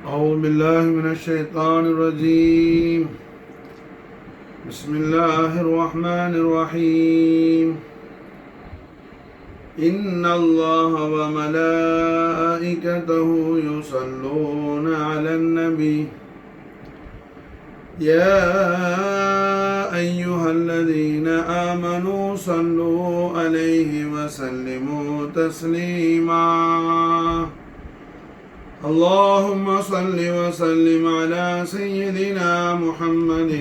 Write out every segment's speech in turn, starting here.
أعوذ بالله من الشيطان الرجيم. بسم الله الرحمن الرحيم. إن الله وملائكته يصلون على النبي يا أيها الذين آمنوا صلوا عليه وسلموا تسليما. اللهم صل وسلم على سيدنا محمد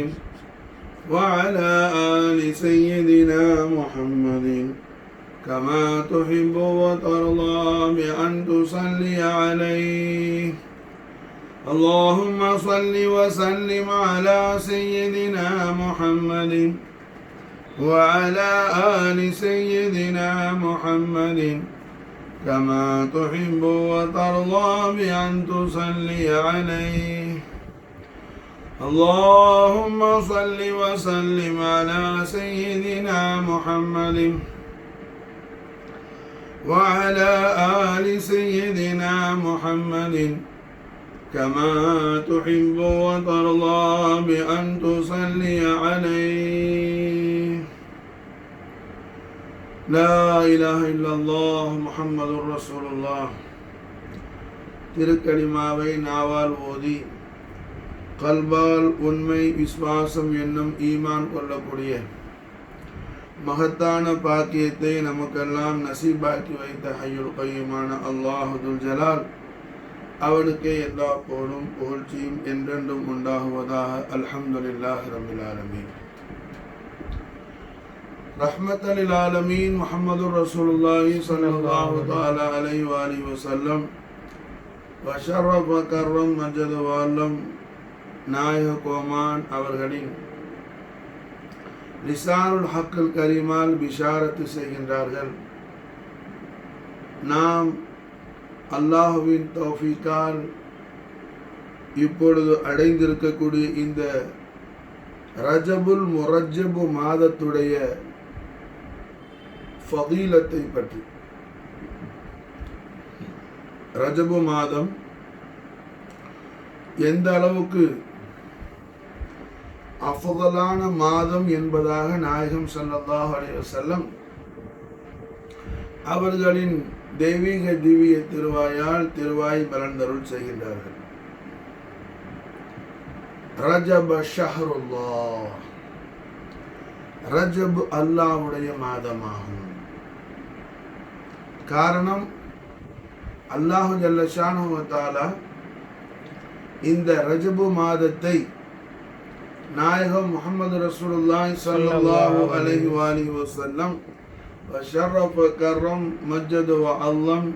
وعلى آل سيدنا محمد كما تحب وترضى بأن تصلي عليه. اللهم صل وسلم على سيدنا محمد وعلى آل سيدنا محمد كما تحب وترضى بأن تصلي عليه. اللهم صل وسلم على سيدنا محمد وعلى آل سيدنا محمد كما تحب وترضى بأن تصلي عليه. لا إله إلا الله محمد رسول الله. திருக்கலிமாவை நாவால் ஓதி கல்பால் உண்மை விசுவாசம் என்னும் ஈமான் கொள்ளக்கூடிய மகத்தான பாக்கியத்தை நமக்கெல்லாம் நசீபாக்கி வைத்த ஹய்யுல் கய்யூமான அல்லாஹ் துல் ஜலால் அவனுக்கே எல்லா புகழும் புகழ்ச்சியும் என்றென்றும் உண்டாகுவதாக. அல்ஹம்துலில்லாஹி ரப்பில் ஆலமீன். ரஹ்மத்தல் ஆலமீன் முஹம்மதுர் ரசூலுல்லாஹி ஸல்லல்லாஹு தஆலா அலைஹி வஆலிஹி வஸல்லம் வஷரஃப கர்ரம் மஜ்ஜத வஅல்லம் நாயக கோமான் அவர்களின் லிசானுல் ஹக்கில் கரீமால் பிஷாரத்து செய்கின்றார்கள். நாம் அல்லாஹுவின் தௌஃபீக்கால் இப்பொழுது அடைந்திருக்கக்கூடிய இந்த ரஜபுல் முரஜ்ஜபு மாதத்துடைய ஃபதீலத்தை பற்றி, ரஜபு மாதம் எந்த அளவுக்கு அஃதலான மாதம் என்பதாக நாயகம் ஸல்லல்லாஹு அலைஹி வஸல்லம் அவர்களின் தெய்வீக திவ்ய திருவாயால் திருவாய் மலர்ந்தருள் செய்கின்றார்கள். ரஜப ஷஹ்ருல்லாஹ், ரஜப் அல்லாஹ்வுடைய மாதமாகும். காரணம், அல்லாஹு ஜல்ல ஷானஹு வ தஆலா இந்த ரஜபு மாதத்தை நாயகம் முஹம்மது ரசூலுல்லாஹி ஸல்லல்லாஹு அலைஹி வஆலிஹி வஸல்லம் வஷரஃப கர்ரம் மஜ்ஜத வஅல்லம்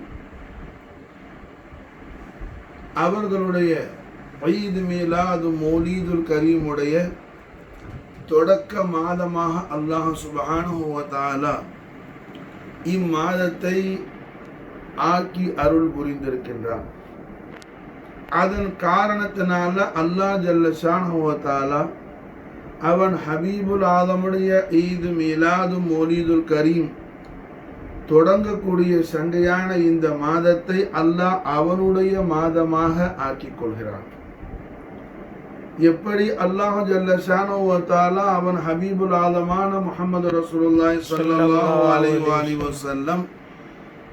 அவர்களுடைய ஈத் மீலாது மௌலீதுல் கரீமுடைய தொடக்க மாதமாக அல்லாஹ் சுப்ஹானஹு வ தஆலா இம்மாதத்தை ஆக்கி அருள் புரிந்திருக்கின்றான். அதன் காரணத்தினால அல்லாஹ் ஜல்ல ஷானஹு வ தஆலா அவன் ஹபீபுல் ஆலமுடைய ஈத் மீலாது மௌலீதுல் கரீம் தொடங்கக்கூடிய சங்கையான இந்த மாதத்தை அல்லாஹ் அவனுடைய மாதமாக ஆக்கிக் கொள்கிறான். எப்படி அல்லாஹ் ஜல்ல ஷானஹு வ தஆலா அவன் ஹபீபுல் ஆலமான முஹம்மது ரசூலுல்லாஹி ஸல்லல்லாஹு அலைஹி வஸல்லம்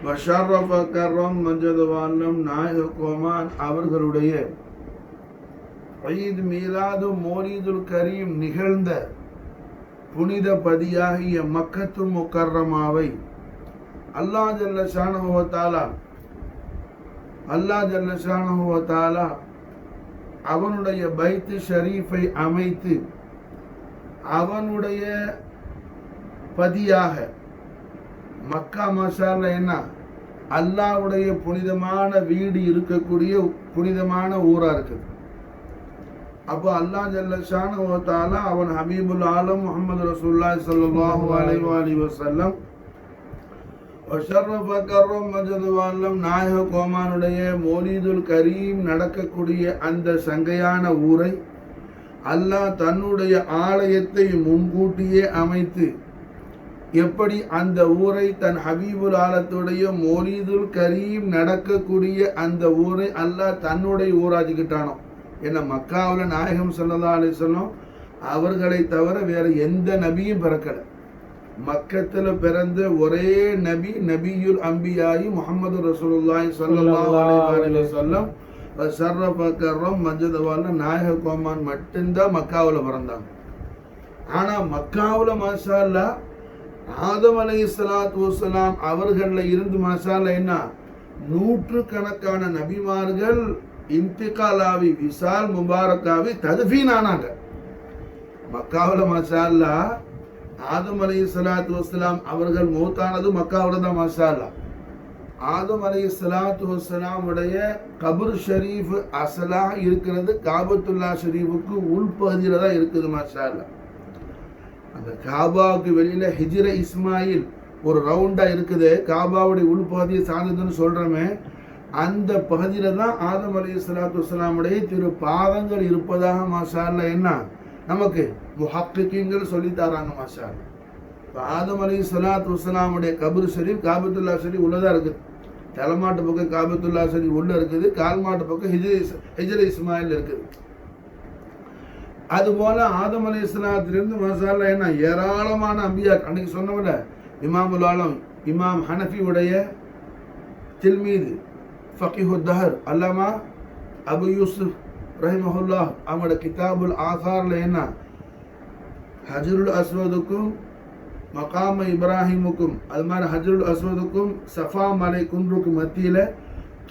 வஷரஃப கர்ரம் மஜ்ஜத வஅல்லம் நாயக கோமான் அவர்களுடைய ஈத் மீலாது மௌலீதுல் கரீம் நிகழ்ந்த புனித பதியாகிய மக்கத்துல் முக்கர்ரமாவை அல்லாஹ் ஜல்ல ஷானஹு வ தஆலா அவனுடைய பைத்து ஷரீஃபை அமைத்து அவனுடைய பதியாக, மக்கா மஷால்ல என்ன அல்லாஹ்வுடைய புனிதமான வீடு இருக்கக்கூடிய புனிதமான ஊரா இருக்குது. அப்போ அல்லாஹ் ஜல்ல ஷானஹு வ தஆலா அவன் ஹபீபுல் ஆலம் முஹம்மது ரசூலுல்லாஹி ஸல்லல்லாஹு அலைஹி வஸல்லம் வஷரஃப கர்ரம் மஜ்ஜத வஅல்லம் நாயக கோமானுடைய மௌலீதுல் கரீம் நடக்கக்கூடிய அந்த சங்கையான ஊரை அல்லாஹ் தன்னுடைய ஆலயத்தை முன்கூட்டியே அமைத்து எப்படி அந்த ஊரை தன் ஹபீபுல் ஆலத்துடைய மௌலீதுல் கரீம் நடக்கக்கூடிய அந்த ஊரை அல்லாஹ் தன்னுடைய ஊராக்கிக்கிட்டானோ. என்ன மக்காவில் நாயகம் ஸல்லல்லாஹு அலைஹி வஸல்லம் அவர்களை தவிர வேற எந்த நபியும் பிறக்கலை. மக்கத்தில் பிறந்த ஒரே நபி நபியுல் அம்பியாயி முஹம்மது ரசூலுல்லாஹி ஸல்லல்லாஹு அலைஹி வஸல்லம் ஷர்ரஃப கர்ரம் மஜ்தவால நாயக கோமான் மட்டும்தான் மக்காவில் பிறந்தாங்க. ஆனால் மக்காவில் மாஷா அல்லாஹ் ஆதம் அலைஹிஸ்ஸலாத்து வஸ்ஸலாம் அவர்களில் இருந்து மாஷா அல்லாஹ் என்ன நூற்றுக்கணக்கான நபிமார்கள் இன்திகாலாவி விசால் முபாரக்காவி ததுஃபீன் ஆனாங்க. மக்காவில் மாஷா அல்லாஹ் ஆதம் அலைஹிஸ்ஸலாத்து வஸ்ஸலாம் அவர்கள் மௌத்தானது மக்காவில் தான் மாஷா அல்லாஹ். ஆதம் அலைஹிஸ்ஸலாத்து வஸ்ஸலாம் உடைய கபர் ஷரீஃப் அசலா இருக்கிறது காபத்துல்லா ஷரீஃபுக்கு உள்பகுதியில் தான் இருக்குது மாஷா அல்லாஹ். அந்த காபாவுக்கு வெளியில ஹிஜ்ர இஸ்மாயில் ஒரு ரவுண்டா இருக்குது, காபாவுடைய உள்பகுதியை சார்ந்ததுன்னு சொல்றோமே, அந்த பகுதியில தான் ஆதம் அலைஹிஸ்ஸலாத்து வஸ்ஸலாமுடைய திரு பாதங்கள் இருப்பதாக மாஷா அல்லாஹ் என்ன நமக்கு முஹக்கிக்கீன்கள் சொல்லி தராங்க மாஷா அல்லாஹ். இப்போ ஆதம் அலைஹிஸ்ஸலாத்து வஸ்ஸலாமுடைய கபர் ஷரீஃப் காபத்துல்லா ஷரீஃப் உள்ளதா இருக்குது. தலைமாட்டு பக்கம் காபத்துல்லா ஷரீஃப் உள்ள இருக்குது, கால் மாட்டு பக்கம் ஹிஜ்ர இஸ்மாயில் இருக்குது. அதுபோல ஆதம் அலைஹிஸ்ஸலாத்திலிருந்து மாஷா அல்லாஹ் என்ன ஏராளமான அம்பியா. அன்னைக்கு சொன்னவங்க இமாமுல் ஆலம் இமாம் ஹனஃபியுடைய தில்மீது ஃபகீஹு தஹர் அல்லாமா அபு யூசுப் ரஹிமஹுல்லாஹ் அவங்களோட கிதாபுல் ஆசாரில் என்ன ஹஜ்ருல் அஸ்வதுக்கும் மகாம இப்ராஹிமுக்கும் அது மாதிரி ஹஜ்ருல் அஸ்வதுக்கும் சஃபா மலை குன்றுக்கும் மத்தியில்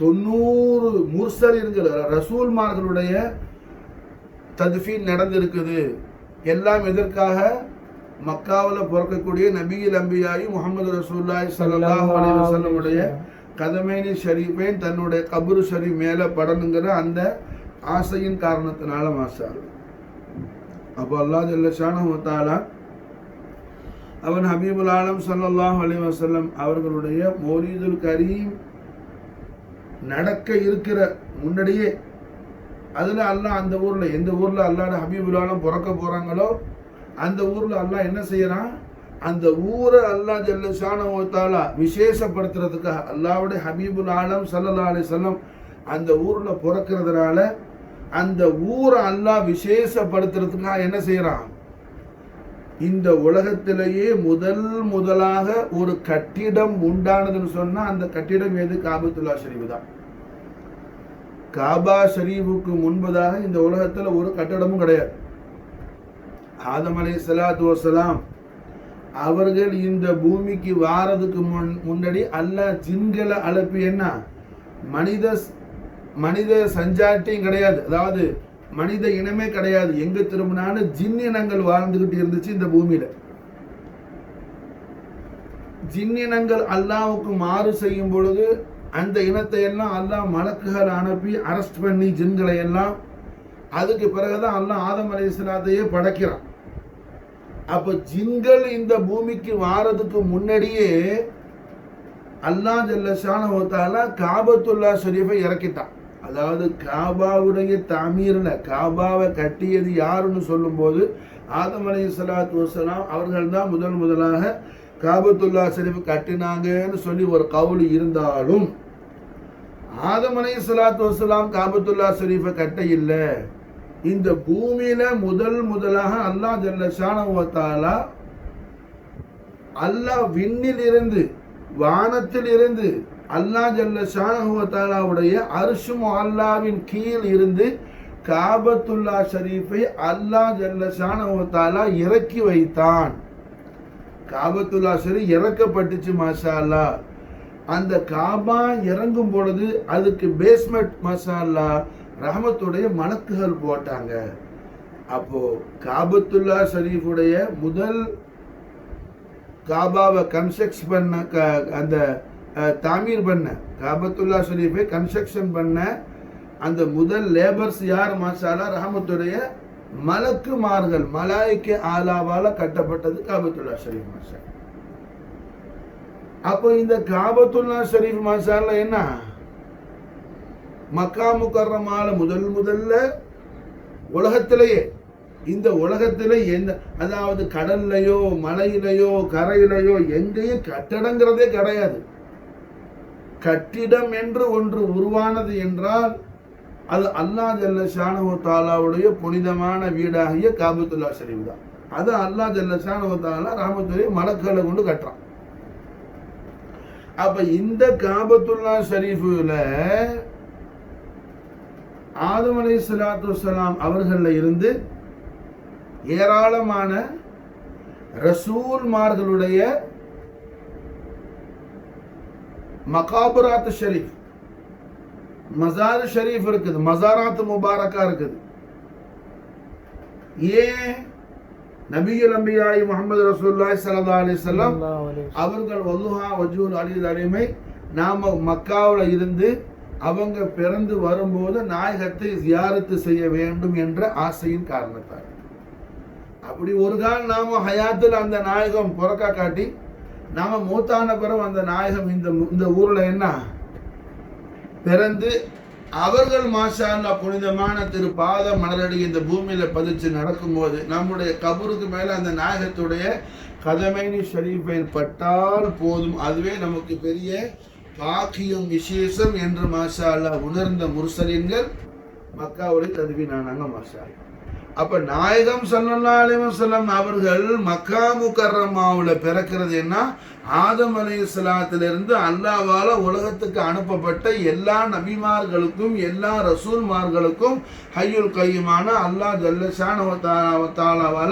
90 முர்சலீன்கள் ரசூல்மார்களுடைய தத்ஃபீன் நடந்திருக்குது. எல்லாம் எதற்காக? மக்காவில் பிறக்கக்கூடிய நபியுல் அம்பியாயி முஹம்மது ரசூலுல்லாஹி ஸல்லல்லாஹு அலைஹி வஸல்லம் உடைய கதமைனி ஷரீஃபை தன்னுடைய கபர் ஷரீஃப் மேலே படணுங்கிற அந்த ஆசையின் காரணத்தினால மாஷா அல்லாஹ். அப்போ அல்லாஹ் ஜல்ல ஷானஹு வ தஆலா அவன் ஹபீபுல் ஆலம் ஸல்லல்லாஹு அலைஹி வஸல்லம் அவர்களுடைய மௌலீதுல் கரீம் நடக்க இருக்கிற முன்னாடியே அதில் அல்லாஹ் அந்த ஊரில் எந்த ஊரில் அல்லாஹ் ஹபீபுல் ஆலம் பிறக்க போகிறாங்களோ அந்த ஊரில் அல்லாஹ் என்ன செய்யறான், அந்த ஊரை அல்லாஹ் ஜல்ல ஷானஹு வ தஆலா விசேஷப்படுத்துறதுக்காக அல்லாஹ்வுடைய ஹபீபுல் ஆலம் ஸல்லல்லாஹு அலைஹி வஸல்லம் அந்த ஊரில் பிறக்கிறதுனால அந்த ஊரை அல்லாஹ் விசேஷப்படுத்துறதுக்காக என்ன செய்யறான், இந்த உலகத்திலேயே முதலாக ஒரு கட்டிடம் உண்டானதுன்னு சொன்னா அந்த கட்டிடம் எது? காபத்துல்லா ஷரீஃப் தான். காபா ஷரீஃபுக்கு முன்பதாக இந்த உலகத்தில் ஒரு கட்டடமும் கிடையாது. ஆதம் அலைஹிஸ்ஸலாத்து வஸ்ஸலாம் அவர்கள் இந்த பூமிக்கு வாரதுக்கு முன்னாடி அல்லாஹ் ஜின்களை அழைப்பி என்ன மனித சஞ்சாட்டியும் கிடையாது, அதாவது மனித இனமே கிடையாது. எங்க திரும்பினாலும் ஜின் இனங்கள் வாழ்ந்துகிட்டு இருந்துச்சு இந்த பூமியில. ஜின் இனங்கள் அல்லாஹ்வுக்கு மாறு செய்யும் பொழுது அந்த இனத்தை எல்லாம் அல்லாஹ் மலக்குகள் அனுப்பி அரெஸ்ட் பண்ணி ஜின்களை எல்லாம், அதுக்கு பிறகுதான் அல்லாஹ் ஆதம் அலைஹிஸ்ஸலாத்தையே படைக்கிறான். அப்ப ஜின்கள் இந்த பூமிக்கு வாரதுக்கு முன்னாடியே அல்லாஹ் ஜல்ல ஷானஹு வ தஆலா காபத்துல்லா ஷரீஃபை இறக்கிட்டான். அதாவது காபாவுடைய தாமீரில் காபாவை கட்டியது யாருன்னு சொல்லும்போது ஆதம் அலைஹிஸ்ஸலாத்து வஸ்ஸலாம் அவர்கள் தான் முதலாக காபத்துல்லா ஷரீஃப் கட்டினாங்கன்னு சொல்லி ஒரு கவுல் இருந்தாலும் ஆதம் அலைஹிஸ்ஸலாத்து வஸ்ஸலாம் காபத்துல்லா ஷரீஃபை கட்ட இல்லை. இந்த பூமியில முதலாக அல்லாஹ் ஜல்ல ஷானஹு வ தஆலா அல்லாஹ் விண்ணில் இருந்து வானத்தில் இருந்து அல்லாஹ் ஜல்ல ஷானஹு வ தஆலாவுடைய அர்ஷ் முஅல்லாவின் கீழ் இருந்து காபத்துல்லா ஷரீஃபை அல்லாஹ் ஜல்ல ஷானஹு வ தஆலா இறக்கி வைத்தான். காபத்துல்லா ஷரீஃப் இறக்கப்பட்டுச்சு மாஷா அல்லாஹ். அந்த காபா இறங்கும் பொழுது அதுக்கு பேஸ்மெண்ட் மாஷா அல்லாஹ் ரஹமத்துடைய மலக்குகள் போட்டாங்க. அப்போ காபத்துல்லா ஷரீஃபுடைய முதல் காபாவை கன்ஸ்ட்ரக்ஷன் பண்ண அந்த தாமீர் பண்ண காபத்துல்லா ஷரீஃபை கன்ஸ்ட்ரக்ஷன் பண்ண அந்த முதல் லேபர்ஸ் யார் மாஷா அல்லாஹ் ரஹமத்துடைய மலக்குமார்கள் மலாயிக்கே ஆலாவால கட்டப்பட்டது காபத்துல்லா ஷரீஃப் மாஷா. அப்போ இந்த காபத்துல்லா ஷரீஃப் மாஷா அல்லாஹ் என்ன மக்கா முக்கர்ரமால முதல்ல உலகத்திலேயே இந்த உலகத்துல அதாவது கடல்லையோ மலையிலையோ கரையிலையோ எங்கேயும் கட்டடங்கிறதே கிடையாது. கட்டிடம் என்று ஒன்று உருவானது என்றால் அது அல்லாஹ் ஜல்ல ஷானஹு தஆலாவுடைய புனிதமான வீடாகிய காபத்துல்லா ஷரீஃப் தான். அது அல்லாஹ் ஜல்ல ஷானஹு தஆலா ரஹ்மத்துல்லாஹி மலக்குகளை கொண்டு கட்டுறான். அப்ப இந்த காபத்துல்லா ஷரீஃப்ல ஆதம் அலைஹிஸ்ஸலாத்து வஸ்ஸலாம் அவர்கள்ல இருந்து ஏராளமான ரசூல்மார்களுடைய மகாபுராத் ஷரீஃப், மசார் ஷரீஃப் இருக்குது, மசாராத் முபாரக்கா இருக்குது. ஏன் நபியுல் அன்பியாய் முஹம்மது ரசூலுல்லாஹி ஸல்லல்லாஹு அலைஹி வஸல்லம் அவர்கள் வல்லுஹா வஜ்ஹுல் அலில் அலிமை நாம மக்காவுல இருந்து அவங்க பிறந்து வரும்போது நாயகத்தை ஜியாரத்து செய்ய வேண்டும் என்ற ஆசையின் காரணத்தால். அப்படி ஒரு கால் நாம ஹயாத்தில் அந்த நாயகம் புறக்கா காட்டி நாம மூத்தான பிறகு அந்த நாயகம் இந்த ஊர்ல என்ன பிறந்து அவர்கள் மாஷா அல்லாஹ் புனிதமான திரு பாத மலரடி இந்த பூமியில பதிச்சு நடக்கும்போது நம்முடைய கபருக்கு மேல அந்த நாயகத்துடைய கதமைனி ஷரீஃபை பட்டால் போதும், அதுவே நமக்கு பெரிய பாக்கியம் விசேஷம் என்று மாஷா அல்லாஹ் உணர்ந்த முர்சலீன்கள் மக்காவுடைய ததுவினானாங்க மாஷா. அப்ப நாயகம் ஸல்லல்லாஹு அலைஹி வஸல்லம் அவர்கள் மக்கா முக்கர்ரமாவுல பிறக்கிறது என்ன, ஆதம் அலைஹிஸ்ஸலாத்திலிருந்து அல்லாஹ்வால உலகத்துக்கு அனுப்பப்பட்ட எல்லா நபிமார்களுக்கும் எல்லா ரசூல்மார்களுக்கும் ஹய்யுல் கய்யூமான அல்லாஹ் ஜல்ல ஷானஹு தஆலாவால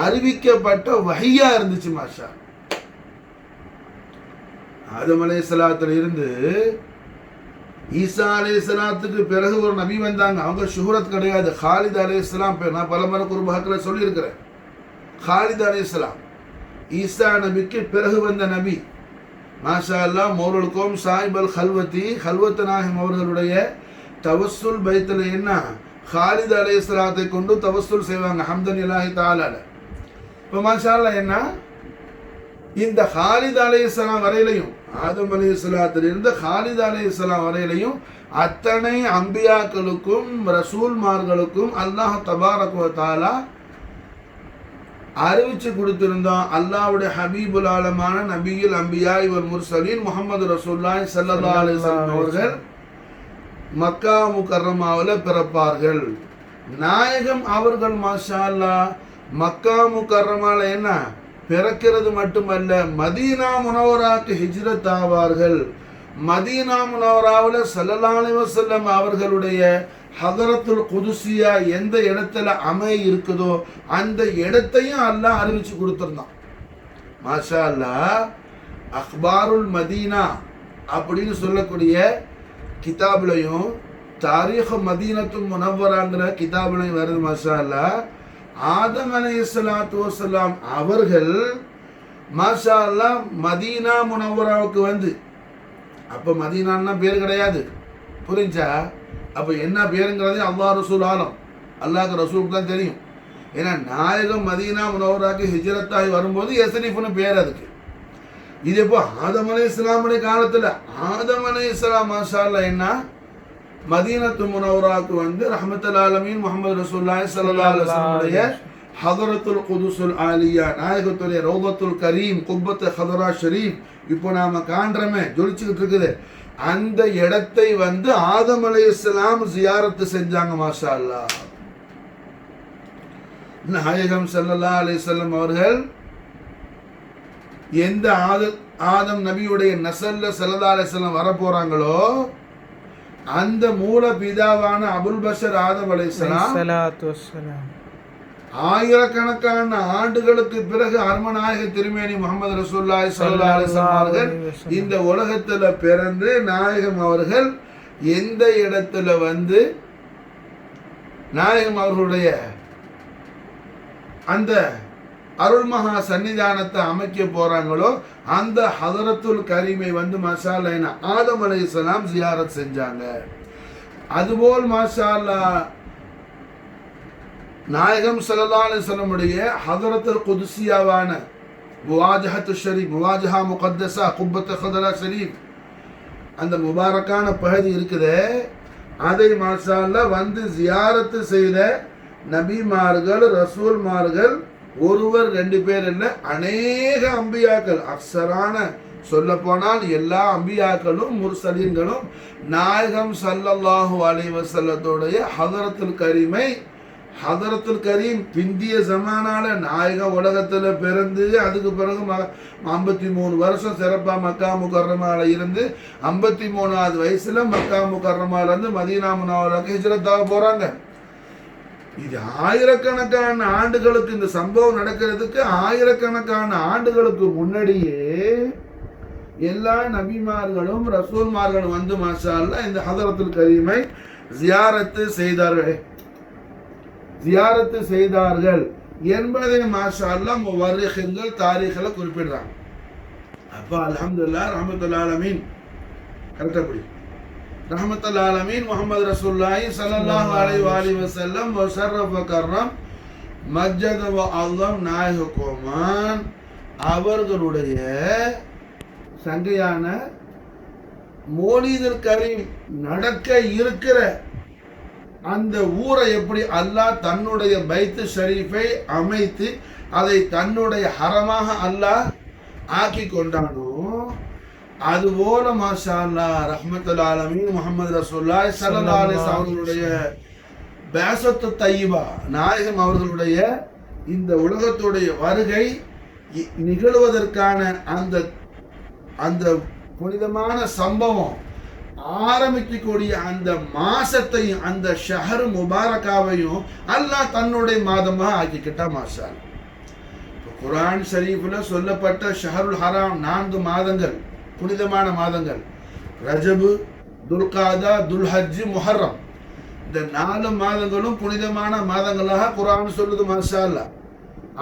அறிவிக்கப்பட்ட வஹியா இருந்துச்சு மாஷா. ஆதம் அலைஹிஸ்ஸலாத்துல இருந்து ஈசா அலைஹிஸ்ஸலாத்துக்கு பிறகு ஒரு நபி வந்தாங்க. அவங்க ஷுஹரத் கிடையாது. ஹாலித் அலைஹிஸ்ஸலாம் பேர் நான் பலமுறை குர்பாக்களை சொல்லியிருக்கிறேன். ஹாலித் அலைஹிஸ்ஸலாம் ஈசா நபிக்கு பிறகு வந்த நபி. மாஷா அல்லாஹ் மௌலுல்கோம் சாஹிப் அல் ஹல்வத் நாயகம் அவர்களுடைய தவஸ்ஸுல் பைத்தில் என்ன ஹாலித் அலைஹிஸ்ஸலாத்தை கொண்டு தவஸ்ஸுல் செய்வாங்க ஹம்தன் இலாஹி தஆலால. இப்போ மாஷா அல்லாஹ் என்ன இந்த ஹாலித் அலைஹிஸ்ஸலாம் வரையிலையும் ஆதம் அலைஹிஸ்ஸலாத்திலிருந்து ஹாலித் அலைஹிஸ்ஸலாம் வரையிலையும் அத்தனை அம்பியாக்களுக்கும் ரசூல்மார்களுக்கும் அல்லாஹ் தபாரக வ தஆலா அறிவிச்சு கொடுத்திருந்தான். அல்லாஹ்வுடைய ஹபீபுல் ஆலமான நபியுல் அம்பியாய் வல் முர்சலீன் முஹம்மது ரசூலுல்லாஹி ஸல்லல்லாஹு அலைஹி வஸல்லம் அவர்கள் மக்கா முக்கர்ரமாவில் பிறப்பார்கள். நாயகம் அவர்கள் மாஷா அல்லாஹ் மக்கா முக்கர்ரமால என்ன பிறக்கிறது மட்டுமல்ல, மதீனா முனவராக்கு ஹிஜ்ரத் ஆவார்கள். மதீனா முனவராவில் ஸல்லல்லாஹு அலைஹி வஸல்லம் அவர்களுடைய ஹதரத்துல் குதுசியா எந்த இடத்துல அமை இருக்குதோ அந்த இடத்தையும் அல்லாஹ் அறிவிச்சு கொடுத்துருந்தான் மாஷா அல்லாஹ். அக்பாருல் மதீனா அப்படின்னு சொல்லக்கூடிய கிதாபுலையும் தாரீஹ் மதீனத்துல் முனவ்வராங்கிற கிதாபுலையும் வருது மாஷா அல்லாஹ். ஆதம் அலைஹிஸ்ஸலாத்து வஸ்ஸலாம் அவர்கள் மாஷா அல்லாஹ் மதீனா முனவ்வராவுக்கு வந்து, அப்போ மதீனான்னா பேர் கிடையாது, புரிஞ்சா? அப்போ என்ன பேருங்கிறதே அல்லாஹ் ரசூல் ஆலம், அல்லாஹ்க்கு ரசூலுக்கு தான் தெரியும். ஏன்னா நாயகம் மதீனா முனவ்வராவுக்கு ஹிஜ்ரத்தாகி வரும்போது யஸ்ரிஃப்னு பேர் அதுக்கு. இது இப்போ ஆதம் அலைஹிஸ்ஸலாமுடைய காலத்தில் ஆதம் அலைஹிஸ்ஸலாம் மாஷா அல்லாஹ் என்ன மதீனத்து முனவராவுக்கு வந்து ரஹ்மத்துல் ஆலமீன் முஹம்மது ரசூலுல்லாஹி ஸல்லல்லாஹு அலைஹி வஸல்லம் ஹதரத்துல் குதுஸுல் ஆலியா நாயகத்துடைய ரௌதத்துல் கரீம் குப்பத்து ஹதரா ஷரீஃப் இப்போ நாம காண்றமே ஜொலிச்சுக்கிட்டு இருக்குது, அந்த இடத்தை வந்து ஆதம் அலைஹிஸ்ஸலாம் ஜியாரத்து செஞ்சாங்க மாஷா அல்லாஹ். நாயகம் ஸல்லல்லாஹு அலைஹி வஸல்லம் அவர்கள் எந்த ஆதம் நபியுடைய நஸல்ல ஸல்லல்லாஹு அலைஹி வஸல்லம் வர போறாங்களோ அந்த மூல பிதாவான அபுல் பஷர் ஆதம் அலைஹிஸ்ஸலாம் ஆயிரக்கணக்கான ஆண்டுகளுக்கு பிறகு அருமநாயக திருமேனி முஹம்மது ரசூலுல்லாஹி ஸல்லல்லாஹு அலைஹி வஸல்லம் அவர்கள் இந்த உலகத்துல பிறந்து நாயகம் அவர்கள் எந்த இடத்துல வந்து நாயகம் அவர்களுடைய அந்த அருள்மகா சன்னிதானத்தை அமைக்க போறாங்களோ அந்த ஹதரத்துல் கரீமை வந்து மாஷா அல்லாஹ் ஆதம் அலைஹிஸ்ஸலாம் ஜியாரத் செஞ்சாங்க. அதுபோல் மாஷா அல்லாஹ் நாயகம் ஸல்லல்லாஹு அலைஹி வஸல்லம் உடைய ஹதரத்துல் குதுசியாவான முவாஜஹத்து ஷரீஃப் முவாஜஹா முகத்தஸா குப்பத்து ஹதரா ஷரீஃப் அந்த முபாரக்கான பகுதி இருக்குது, அதை மாஷா அல்லாஹ் வந்து ஜியாரத்து செய்த நபிமார்கள் ரசூல்மார்கள் ஒருவர் ரெண்டு பேர் இல்லை, அநேக அம்பியாக்கள், அக்ஸரான சொல்ல போனால் எல்லா அம்பியாக்களும் முர்சலீன்களும் நாயகம் ஸல்லல்லாஹு அலைஹி வஸல்லத்தோடைய ஹதரத்துல் கரீமை, ஹதரத்துல் கரீம் பிந்திய ஜமானால நாயகம் உலகத்துல பிறந்து அதுக்கு பிறகு 53 வருஷம் சிறப்பா மக்கா முகர்ரமால இருந்து 53வது வயசுல மக்கா முகர்ரமால இருந்து மதீனா முனவ்வராக்கு ஹிஜ்ரத்தாக போறாங்க. இது ஆயிரக்கணக்கான ஆண்டுகளுக்கு, இந்த சம்பவம் நடக்கிறதுக்கு ஆயிரக்கணக்கான ஆண்டுகளுக்கு முன்னாடியே எல்லா நபிமார்களும் ரசூல்மார்களும் வந்து மாஷா அல்லாஹ் இந்த ஹதரத்துல் கரீமை ஜியாரத்து செய்தார்கள் என்பதை மாஷா அல்லாஹ் முவர்ரிஹீன்கள் தாரீഖ்ல குறிப்பிடுறாங்க. அப்ப அல்ஹம்துலில்லாஹ் ரஹ்மத்துல் ஆலமீன் கரெக்டா ரஹ்மத்துல் ஆலமீன் முஹம்மது ரசூலுல்லாஹி ஸல்லல்லாஹு அலைஹி வஸல்லம் வ ஷர்ரஃப கர்ரம் மஜ்ஜத வ அஸம் நாயககுமான் அவர்களுடைய சங்கையான மௌலிதுல் கரீம் நடக்க இருக்கிற அந்த ஊரை எப்படி அல்லாஹ் தன்னுடைய பைத்து ஷரீஃபை அமைத்து அதை தன்னுடைய ஹரமாக அல்லாஹ் ஆக்கி கொண்டானோ, அதுபோல மாஷா அல்லாஹ் ரஹ்மத்துல் ஆலமீன் முஹம்மது ரசூலுல்லாஹி ஸல்லல்லாஹு அலைஹி வஸல்லம் அவர்களுடைய பேசத்து தையிபா நாயகம் அவர்களுடைய இந்த உலகத்துடைய வருகை நிகழ்வதற்கான அந்த புனிதமான சம்பவம் ஆரம்பிக்கக்கூடிய அந்த மாசத்தையும் அந்த ஷஹர் முபாரக்காவையும் அல்லாஹ் தன்னுடைய மாதமாக ஆக்கிக்கிட்டா மாஷா. குர்ஆன் ஷரீஃப்ல சொல்லப்பட்ட ஷஹருல் ஹராம் 4 மாதங்கள், புனிதமான மாதங்கள், ரஜபு, துல்காதா, துல்ஹஜ், முஹர்ரம். இந்த 4 மாதங்களும் புனிதமான மாதங்களாக குர்ஆன் சொல்லுது மாஷா அல்லாஹ்.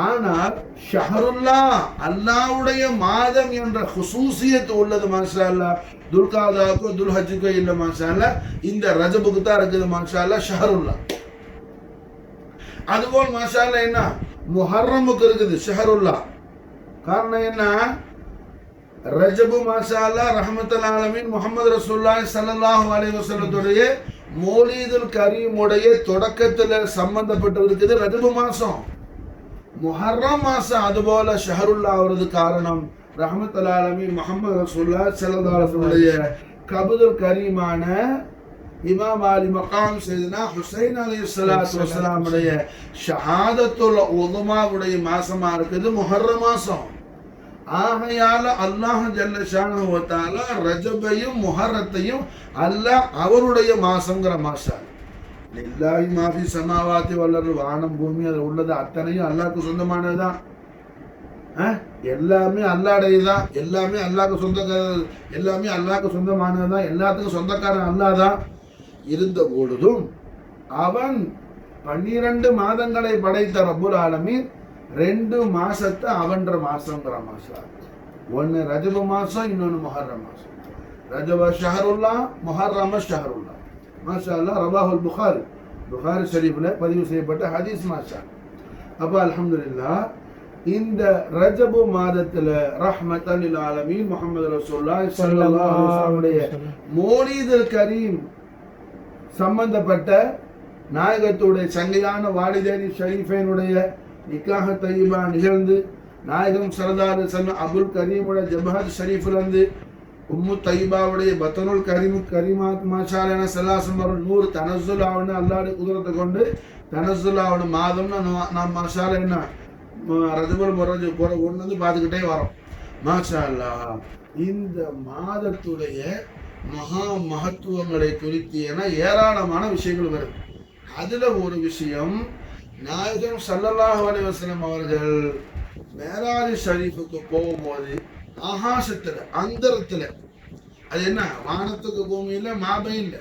ஆனால் ஷஹருல்லா அல்லாஹ்வுடைய மாதம் என்ற ஹுசூசியத் உள்ளது மாஷா அல்லாஹ். துல்காதாவுக்கோ துல்ஹஜ்ஜுக்கோ இல்லை மாஷா அல்லாஹ், இந்த ரஜபுக்கு தான் இருக்குது மாஷா அல்லாஹ் ஷஹருல்லா. அதுபோல் மாஷா அல்லாஹ் என்ன முஹர்ரமுக்கு இருக்குது ஷஹருல்லா. காரணம் என்ன? ரஜபு மாஷா அல்லாஹ் ரஹ்மத்துல் ஆலமீன் முஹம்மது ரசூலுல்லாஹி ஸல்லல்லாஹு அலைஹி வஸல்லத்துடைய மௌலிதுல் கரீமுடைய தொடக்கத்தில் சம்பந்தப்பட்டு இருக்குது ரஜபு மாசம். முஹர்ரம் மாசம் அதுபோல ஷஹருல்லா ஆகிறது காரணம் ரஹ்மத்துல் ஆலமீன் முஹம்மது ரசூலுல்லாஹி ஸல்லல்லாஹு அலைஹி வஸல்லம் கபதுல் கரீமான இமாம் அலி மகாம் சையதுனா ஹுசைன் அலைஹிஸ்ஸலாத்து வஸ்ஸலாம் உடைய ஷஹாதத்துல் உதுமாவுடைய மாசமா இருக்குது முஹர்ரம் மாசம். ஆகையால அல்லாஹ் ஜல்ல ஷானஹு வ தஆலா ரஜபையும் முஹர்ரத்தையும் அல்லாஹ் அவருடைய மாசம்ங்கிற மாசம். லில்லாஹி மா ஃபி ஸமாவாதி வல் அர்தி, வானம் பூமி அது உள்ளது அத்தனையும் அல்லாஹ்க்கு சொந்தமானதுதான். எல்லாமே அல்லாஹ்டையதான், எல்லாமே அல்லாஹ்க்கு சொந்தக்காரது, எல்லாமே அல்லாஹ்க்கு சொந்தமானதுதான், எல்லாத்துக்கும் சொந்தக்காரன் அல்லாஹ் தான். இருந்த பொழுதும் அவன் 12 மாதங்களை படைத்த ரப்புல் ஆலமீன் 2 மாசத்தை அவன்ற மாசங்கிற மாசம். ஒன்னு ரஜப மாசம், இன்னொன்னு முஹர்ரம் மாசம். ரஜப ஷஹருல்லா, முஹர்ரம் ஷஹருல்லா. மாஷா அல்லாஹ் ரவாஹுல் புகாரி ஷரீஃப்ல பதிவு செய்யப்பட்ட ஹதீஸ் மாஷா. அப்ப அல்ஹம்துலில்லாஹ் இந்த ரஜபு மாதத்துல ரஹ்மத்தல் லில் ஆலமீன் முஹம்மது ரசூலுல்லாஹி ஸல்லல்லாஹு அலைஹி வஸல்லம் மௌலிதுல் கரீம் சம்பந்தப்பட்ட நாயகத்துடைய சங்கையான வாலிதைனி ஷரீஃபைனுடைய நிக்காஹ தையிபா நிகழ்ந்து நாயகம் ஸல்லல்லாஹு அலைஹி வஸல்லம் அபுல் கரீமுடைய ஜபஹத் ஷரீஃபிலிருந்து உம்மு தையிபாவுடைய பத்தனுல் கரீமாத் மாஷா அல்லாஹ் ஸல்லல்லாஹு அலைஹி நூறு தனஸ்ஸுல் ஆவன அல்லாஹ்வுடைய குதிரத்தை கொண்டு தனஸ்ஸுல் ஆவன மாதம்னா நாம் மாஷா அல்லாஹ் என்ன ரஜபுல் முஹர்ரம் போற ஒன்று வந்து பார்த்துக்கிட்டே வரோம் மாஷா அல்லாஹ். இந்த மாதத்துடைய மகா மகத்துவங்களை குறித்து என ஏராளமான விஷயங்கள் வருது. அதுல ஒரு விஷயம், நாயகம் ஸல்லல்லாஹு அலைஹி வஸல்லம் அவர்கள் மேராஜ் ஷரீஃபுக்கு போகும்போது ஆகாசத்துல அந்தரத்துல, அது என்ன வானத்துக்கு பூமியில மாபையில்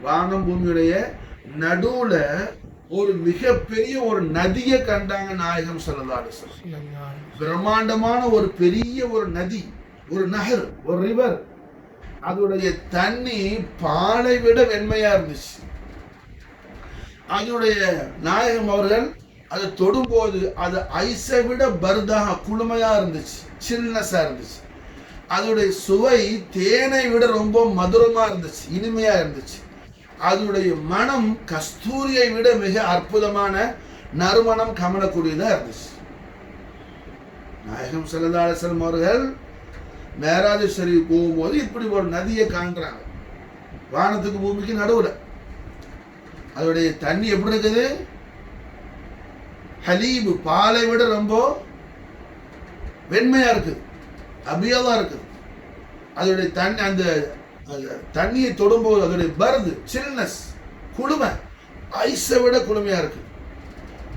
வானம் பூமியுடைய நடுவுல ஒரு மிகப்பெரிய ஒரு நதியை கண்டாங்க நாயகம் ஸல்லல்லாஹு அலைஹி வஸல்லம். பிரம்மாண்டமான ஒரு பெரிய ஒரு நதி, ஒரு நஹர், ஒரு ரிவர். அதோடைய தண்ணி பாலை விட வெண்மையா இருந்துச்சு. அதனுடைய நாயகம் அவர்கள் அதை தொடும்போது அது ஐஸை விட பர்தாக குளுமையா இருந்துச்சு, சில்னஸா இருந்துச்சு. அதோடைய சுவை தேனை விட ரொம்ப மதுரமா இருந்துச்சு, இனிமையா இருந்துச்சு. அதனுடைய மனம் கஸ்தூரியை விட மிக அற்புதமான நறுமணம் கமலக்கூடியதாக இருந்துச்சு. நாயகம் ஸல்லல்லாஹு அலைஹி வஸல்லம் அவர்கள் மேராஜ் ஷரீஃப் போகும்போது இப்படி ஒரு நதியை காண்றாங்க, வானத்துக்கு பூமிக்கு நடுவில். அதோடைய தண்ணி எப்படி இருக்குது? ஹலீபு, பாலை விட ரொம்ப வெண்மையா இருக்குது, அபியதா இருக்குது. அதோடைய தண்ணி, அந்த தண்ணியை தொடும்போது அதோடைய பர்து, சில்னஸ், குளுமை ஐஸை விட குளுமையா இருக்கு.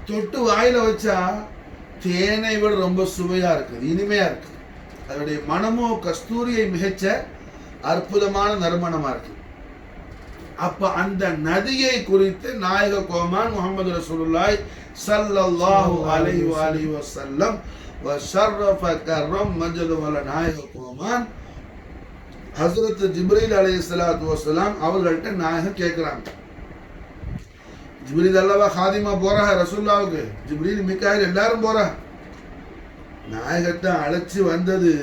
தொட்டு வாயில வச்சா தேனை விட ரொம்ப சுவையா இருக்குது, இனிமையா இருக்கு. அதோடைய மனமும் கஸ்தூரியை மிகச்ச அற்புதமான நறுமணமா இருக்கு. அப்ப அந்த நதியை குறித்து நாயக கோமான் முஹம்மது ரசூலுல்லாஹி ஸல்லல்லாஹு அலைஹி வஸல்லம் வஷர்ரஃப கர்ரம் மஜது வல நாயக கோமான் ஹஸ்ரத் ஜிப்ரீல் அலைஹிஸ்ஸலாத்து வஸலாம் அவர்கள்ட்ட நாயகம் கேட்கிறாங்க. ஜிப்ரீல் அல்லாஹ் ஹாதிமா போறாங்க ரசூலுல்லாஹ்வுக்கு, ஜிப்ரீல் மீகாயில் எல்லாரும் போறாங்க. நாயகத்தை அழைச்சி வந்தது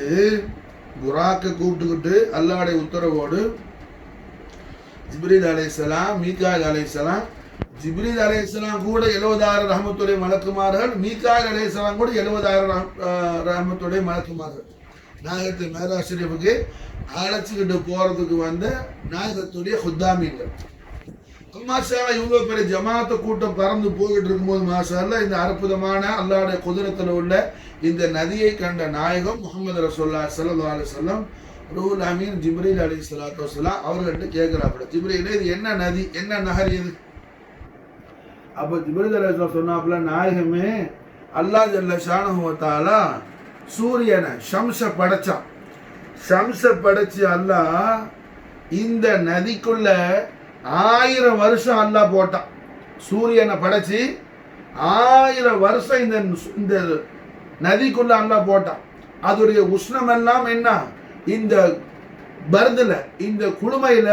புராக்கை கூப்பிட்டுக்கிட்டு அல்லாஹ்வுடைய உத்தரவோடு ஜிப்ரீல் அலைஹிஸ்ஸலாம், மீகாயில் அலைஹிஸ்ஸலாம். ஜிப்ரீல் அலைஹிஸ்ஸலாம் கூட 70,000 ரஹ்மத்துடைய மலக்குமார்கள், மீகாயில் அலைஹிஸ்ஸலாம் கூட 70,000 ரஹ்மத்துடைய மலக்குமார்கள் நாயகத்தை மேராஜ் ஷரீஃபுக்கு அழைச்சிக்கிட்டு போறதுக்கு வந்த நாயகத்துடைய ஹுத்தாமீன்கள். மாஷா இவ்வளோ பெரிய ஜமாத்த கூட்டம் பறந்து போய்கிட்டு இருக்கும்போது மாஷா இந்த அற்புதமான அல்லாஹ்வுடைய குதிரத்தில் உள்ள இந்த நதியை கண்ட நாயகம் முஹம்மது ரசூலுல்லாஹி ஸல்லல்லாஹு அலைஹி வஸல்லம் ரூஹுல் அமீன் ஜிப்ரீல் அலைஹிஸ்ஸலாத்து வஸலாம் அவர்கள்ட்ட கேட்கிறாப்புல, ஜிப்ரீல் இது என்ன நதி, என்ன நகர் இது? அப்போ ஜிப்ரீல் அலைஹிஸ்ஸலாம் சொன்னாப்புல, நாயகமே அல்லாஹ் ஜல்ல ஷானஹு வ தஆலா சூரியனை ஷம்ஸை படைச்சான். ஷம்ஸை படைச்சு அல்லாஹ் இந்த நதிக்குள்ள 1000 வருஷம் அல்லாஹ் போட்டான். சூரியனை படைச்சு 1000 வருஷம் இந்த நதிக்குள்ள அல்லாஹ் போட்டான். அதோடைய உஷ்ணம் எல்லாம் என்ன, இந்த பர்துல, இந்த குளுமையில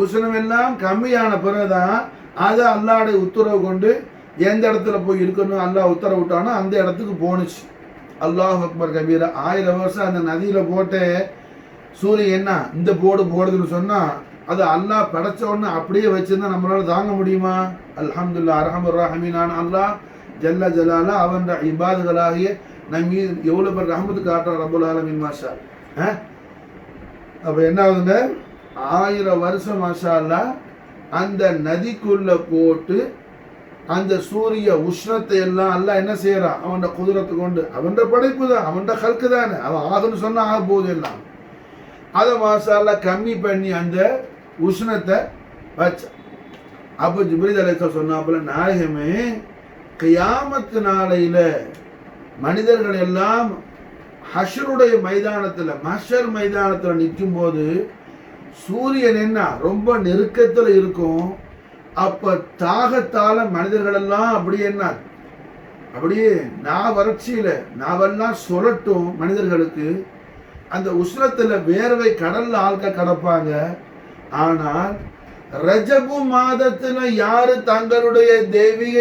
உஷ்ணம் எல்லாம் கம்மியான பிறகுதான் அதை அல்லாஹ்வுடைய உத்தரவு கொண்டு எந்த இடத்துல போய் இருக்கணும் அல்லாஹ் உத்தரவு விட்டானோ அந்த இடத்துக்கு போணுச்சு. அல்லாஹ் அக்பர் கபீரா. 1000 வருஷம் அந்த நதியில போட்டு சூரியன் என்ன இந்த போடுதுன்னு சொன்னா அது அல்லாஹ் படைச்ச உடனே அப்படியே வச்சிருந்தா நம்மளால தாங்க முடியுமா? அல்ஹம்துலில்லாஹ் அர்ஹமர் ரஹீமான அல்லாஹ் ஜல்ல ஜலாலா அவன் இபாதுகளாகிய நம்ம எவ்வளவு பேர் ரஹமத்து காட்டுற ரப்பல் ஆலமீன் மாஷா. அப்ப என்ன ஆகுதுங்க, 1000 வருஷம் மாஷா அல்லாஹ் அந்த நதிக்குள்ள போட்டு அந்த சூரிய உஷ்ணத்தை எல்லாம் அல்லாஹ் என்ன செய்யறான், அவன் குதிரத்தை கொண்டு, அவன் படைப்பு தான், அவன் ஹல்கு தானே, அவன் ஆகுன்னு சொன்னா ஆக போகுது எல்லாம். அதை மாஷா அல்லாஹ் கம்மி பண்ணி அந்த உஷ்ணத்தை வச்ச. அப்போ ஜிப்ரீல் அலைஹிஸ்ஸலாம் சொன்னாப்புல, நாயகமே கியாமத்து நாளையில மனிதர்கள் எல்லாம் ஹஷ்ருடைய மைதானத்துல, மஹ்ஷர் மைதானத்துல நிற்கும் போது சூரியன் என்ன ரொம்ப நெருக்கத்துல இருக்கும். அப்ப தாகத்தால மனிதர்கள் எல்லாம் அப்படியே என்ன, அப்படியே வறட்சியில நாவெல்லாம் சொல்லட்டும். மனிதர்களுக்கு அந்த உஷ்ணத்துல வேர்வை கடல்ல ஆட்கள் கடப்பாங்க. ஆனால் ரஜபு மாதத்துல யாரு தங்களுடைய தெய்வீக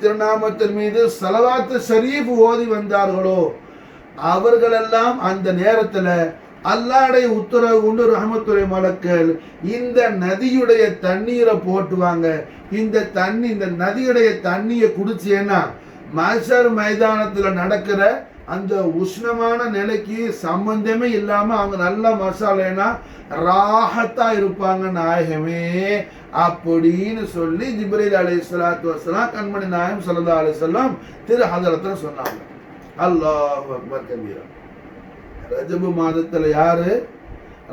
திருநாமத்தின் மீது ஸலவாத்து ஷரீஃப் ஓதி வந்தார்களோ அவர்களெல்லாம் அந்த நேரத்துல அல்லாஹ்வுடைய உத்தரவு கொண்டு ரஹ்மத்துடைய மலக்கள் இந்த நதியுடைய தண்ணீரை போட்டுவாங்க. இந்த நதியுடைய தண்ணியை குடிச்சேன்னா மஹ்ஷர் மைதானத்துல நடக்கிற அந்த உஷ்ணமான நிலைக்கு சம்பந்தமே இல்லாம அவங்க நல்ல மசாலேனா ராஹத்தா இருப்பாங்க நாயகமே அப்படின்னு சொல்லி ஜிப்ரீல் அலைஹிஸ்ஸலாத்து வஸலாம் கண்மணி நாயகம் ஸல்லல்லாஹு அலைஹி வஸல்லம் திரு ஹதரத்துல சொன்னாங்க. அல்லாஹு அக்பர் கபீரா. ரஜபு மாதத்துல யாரு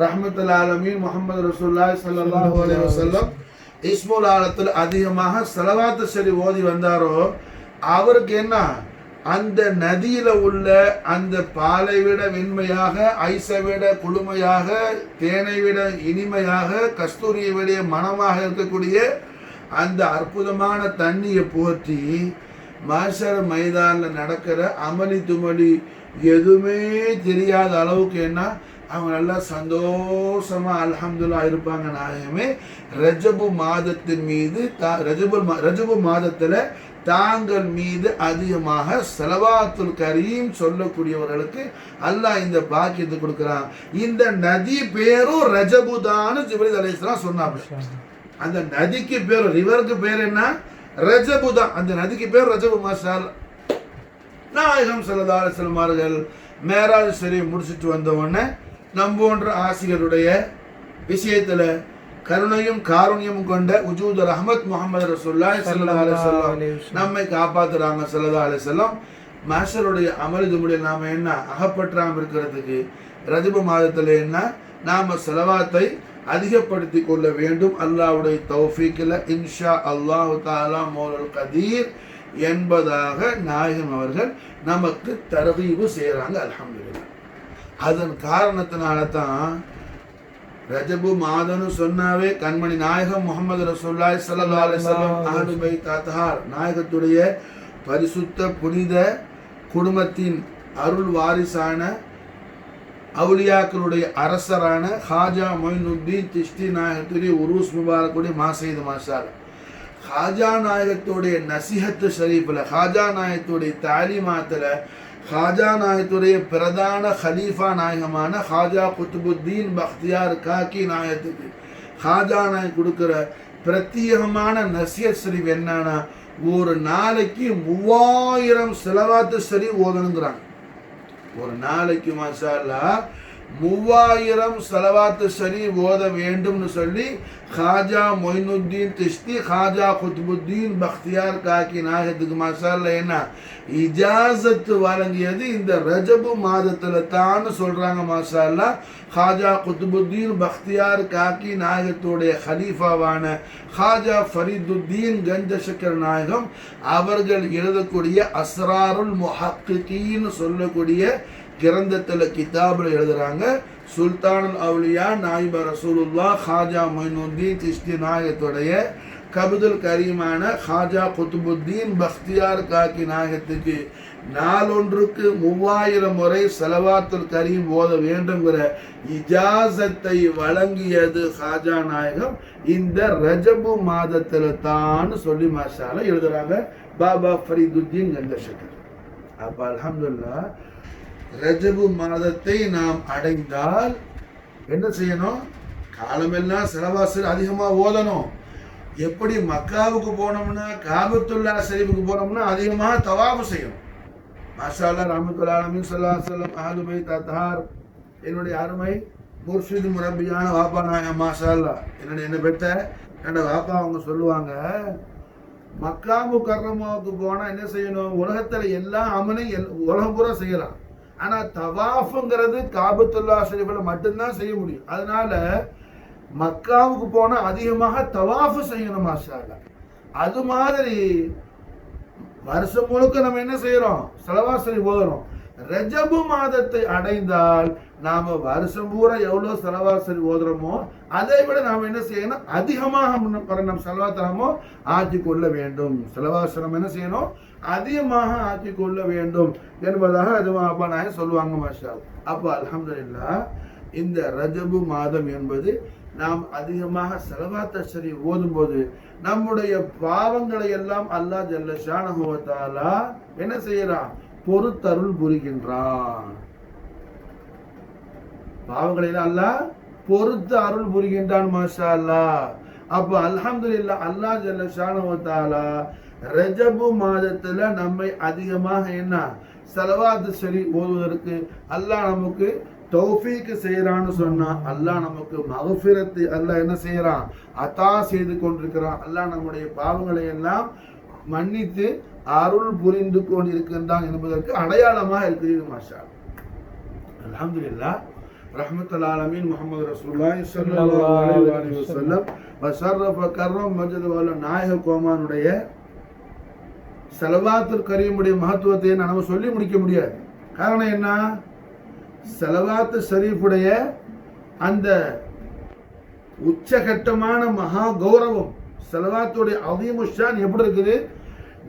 ரஹ்மத்துல் ஆலமீன் முஹம்மது ரசூலுல்லாஹி ஸல்லல்லாஹு அலைஹி வஸல்லம் இஸ்முல் ஆலத்தில் அதிகமாக ஸலவாத்து ஷரீஃப் ஓதி வந்தாரோ அவருக்கு என்ன, அந்த நதியில உள்ள அந்த பாலை விட வெண்மையாக, ஐஸை விட குளுமையாக, தேனை விட இனிமையாக, கஸ்தூரியை விட மனமாக இருக்கக்கூடிய அந்த அற்புதமான தண்ணியை போற்றி மஹ்ஷர் மைதானில் நடக்கிற அமளி துமளி எதுவுமே தெரியாத அளவுக்கு என்ன அவங்க நல்லா சந்தோஷமா அல்ஹம்துலில்லாஹ் இருப்பாங்க. நாயகமே ரஜபு மாதத்தின் மீது ரஜபு மாதத்துல தாங்கள் மீது அதிகமாக ஸலவாத்துல் கரீம் சொல்லக்கூடியவர்களுக்கு அல்லாஹ் இந்த பாக்கியத்தை கொடுக்கிறான். இந்த நதி பேரும் ரஜபு தான் ஜிப்ரீல் அலைஹிஸ்ஸலாம் சொன்னாங்க. அந்த நதிக்கு பேர், ரிவருக்கு பேர் என்ன? ரஜபு தான். அந்த நதிக்கு பேர் ரஜபு. மாஷா அல்லாஹ். நாயகம் ஸல்லல்லாஹு அலைஹி வஸல்லம் அவர்கள் மேராஜ் ஷரீஃப் முடிச்சுட்டு வந்த உடனே நம் போன்ற ஆசிரியருடைய விஷயத்துல கருணையும் காருண்யமும் கொண்ட உஜூத் ரஹ்மத் முஹம்மது ரசூலுல்லாஹி ஸல்லல்லாஹு அலைஹி வஸல்லம் நம்மை காப்பாத்துறாங்க. ஸல்லல்லாஹு அலைஹி வஸல்லம் மாஷருடைய அமலுது முடியல் நாம என்ன அகப்பற்றாம இருக்கிறதுக்கு ரஜபு மாதத்துல என்ன நாம ஸலவாத்தை அதிகப்படுத்தி கொள்ள வேண்டும். அல்லாஹ்வுடைய தௌஃபீக்ல இன்ஷா அல்லாஹ் தஆலா மௌலல் கதீர் என்பதாக நாயகம் அவர்கள் நமக்கு தர்கீபு செய்யறாங்க. அல்ஹம்துலில்லாஹ். அதன் காரணத்தினால தான் ரஜபு மாதம்னு சொன்னாவே கண்மணி நாயகம் முஹம்மது ரசூலுல்லாஹி ஸல்லல்லாஹு அலைஹி வஸல்லம் அஹ்லு பைத் அத்ஹார் நாயகத்துடைய பரிசுத்த புனித குடும்பத்தின் அருள் வாரிசான அவுலியாக்களுடைய அரசரான ஹாஜா மொயினுத்தீன் சிஷ்டி நாயகத்துடைய உருஸ் முபாரக்குடைய மாசைது மாஷால் ஹாஜா நாயகத்துடைய நசிஹத்து ஷரீஃபில், ஹாஜா நாயகத்துடைய தாலிமாத்தில், ஹாஜா நாயகத்துடைய பிரதான ஹலீஃபா நாயகமான ஹாஜா குத்துபுத்தீன் பக்தியார் காக்கி நாயகத்துக்கு ஹாஜா நாயக் கொடுக்குற பிரத்யேகமான நசிஹத் ஷரீஃப் என்னன்னா, ஒரு நாளைக்கு 3000 ஸலவாத்து ஷரீஃப் ஓதணுங்கிறாங்க. ஒரு நாளைக்கு மாஷா அல்லாஹ் 3000 ஸலவாத்து ஷரீஃப் ஓத வேண்டும்னு சொல்லி ஹாஜா மொயினுத்தீன் சிஷ்டி ஹாஜா குத்புத்தீன் பக்தியார் காக்கி நாயகத்துக்கு மாஷா அல்லாஹ் என்ன இஜாசத்து வழங்கியது இந்த ரஜபு மாதத்துல தான் சொல்றாங்க. மாஷா அல்லாஹ் ஹாஜா குத்புத்தீன் பக்தியார் காக்கி நாயகத்துடைய ஹலீஃபாவான ஹாஜா ஃபரீதுத்தீன் கஞ்சசக்கர் நாயகம் அவர்கள் எழுதக்கூடிய அஸ்ராருல் முஹக்கிகீன் சொல்லக்கூடிய கிரந்தத்தில் கிதாபில் எழுதுறாங்க. சுல்தானுல் அவுலியா நாயிப ரசூலுல்லாஹ் ஹாஜா மொயினுத்தீன் சிஷ்டி நாயகத்துடைய கபுதுல் கரீமான ஹாஜா குத்துபுத்தீன் பக்தியார் காக்கி நாயகத்துக்கு நாளொன்றுக்கு 3000 முறை ஸலவாத்துல் கரீம் ஓத வேண்டும்ங்கிற இஜாசத்தை வழங்கியது ஹாஜா நாயகம் இந்த ரஜபு மாதத்தில் தான் சொல்லி மாஷால எழுதுறாங்க பாபா ஃபரீதுத்தீன் கஞ்சசக்கர். அப்ப அல்ஹம்துலில்லாஹ் ரஜபு மாதத்தை நாம் அடைந்தால் என்ன செய்யணும்? காலமெல்லாம் ஸலவாத் அதிகமாக ஓதணும். எப்படி மக்காவுக்கு போனோம்னா காபத்துல்லா ஷரீஃபுக்கு போனோம்னா அதிகமாக தவாஃப் செய்யணும். மாஷா அல்லாஹ் ரஹ்மத்துல் ஆலமீன் ஸல்லல்லாஹு அலைஹி வஸல்லம் அஹ்லு பைத் அத்ஹார் என்னுடைய அருமை முர்ஷிது முரப்பியான வாப்பா நாயகம் மாஷா அல்லாஹ் என்ன பெற்ற என்னோட வாப்பா அவங்க சொல்லுவாங்க, மக்கா முக்கர்ரமாவுக்கு போனா என்ன செய்யணும்? உலகத்துல எல்லா அமலையும் உலகம் பூரா செய்யலாம். ஆனா தவாஃப்ங்கிறது காபத்துல்லா ஷரீஃபில் மட்டும்தான் செய்ய முடியும். அதனால மக்காவுக்கு போனா அதிகமாக தவாஃப் செய்யணும். மாஷா அல்லாஹ். அது மாதிரி வருஷம் முழுக்க நம்ம என்ன செய்யறோம்? ஸலவாத் ஷரீஃப் ஓதுறோம். ரஜபு மாதத்தை அடைந்தால் நாம வருஷம் பூரா எவ்வளவு ஸலவாத் ஷரீஃப் ஓதுறோமோ அதை விட நாம் என்ன செய்யணும்? அதிகமாக நம் ஸலவாத் நாம ஆக்கி கொள்ள வேண்டும். ஸலவாத் ஷரீஃப் என்ன செய்யணும்? அதிகமாக ஆக்கி கொள்ள வேண்டும் என்பதாக அதுவா நாயகம் சொல்லுவாங்க. மாஷா அல்லாஹ். அப்போ அல்ஹம்துலில்லாஹ் இந்த ரஜபு மாதம் என்பது நாம் அதிகமாக ஸலவாத் ஷரீஃப் ஓதும் போது நம்முடைய பாவங்களை எல்லாம் அல்லாஹ் ஜல்ல ஷானஹு வ தஆலா என்ன செய்யறான்? பொறுத்தருள் புரிகின்றான். பாவங்களை அல்லாஹ் பொறுத்து அருள் புரிகின்றான். மாஷா அல்லாஹ். அப்போ அல்ஹம்துலில்லாஹ் அல்லாஹ் ஜல்ல ஷானஹு வ தஆலா ரஜபு மாதத்துல நம்மை அதிகமாக என்ன ஸலவாத் ஷரீஃப் ஓதுவதற்கு அல்லாஹ் நமக்கு தௌஃபீக் செய்யறான்னு சொன்னா அல்லாஹ் நமக்கு மக்ஃபிரத் அல்லாஹ் என்ன செய்யறான்? அத்தா செய்து கொண்டிருக்கிறான். அல்லாஹ் நம்முடைய பாவங்களை எல்லாம் மன்னித்து அருள் புரிந்து கொண்டிருக்கின்றான் என்பதற்கு அடையாளமாக இருக்கிறது. மாஷா அல்லாஹ். அல்ஹம்துலில்லாஹ். ரஹ்மத்துல் ஆலமீன் முஹம்மது ரசூலுல்லாஹி ஸல்லல்லாஹு அலைஹி வஸல்லம் வஸர்ரஃப கர்ரம் மஜ்து வல நாயக கோமானுடைய ஸலவாத்துல் கரீமுடைய மகத்துவத்தை நம்ம சொல்லி முடிக்க முடியாது. காரணம் என்ன? ஸலவாத் ஷரீஃபுடைய அந்த உச்சகட்டமான மகா கௌரவம் ஸலவாத்துடைய அதீமுஷான் எப்படி இருக்குது?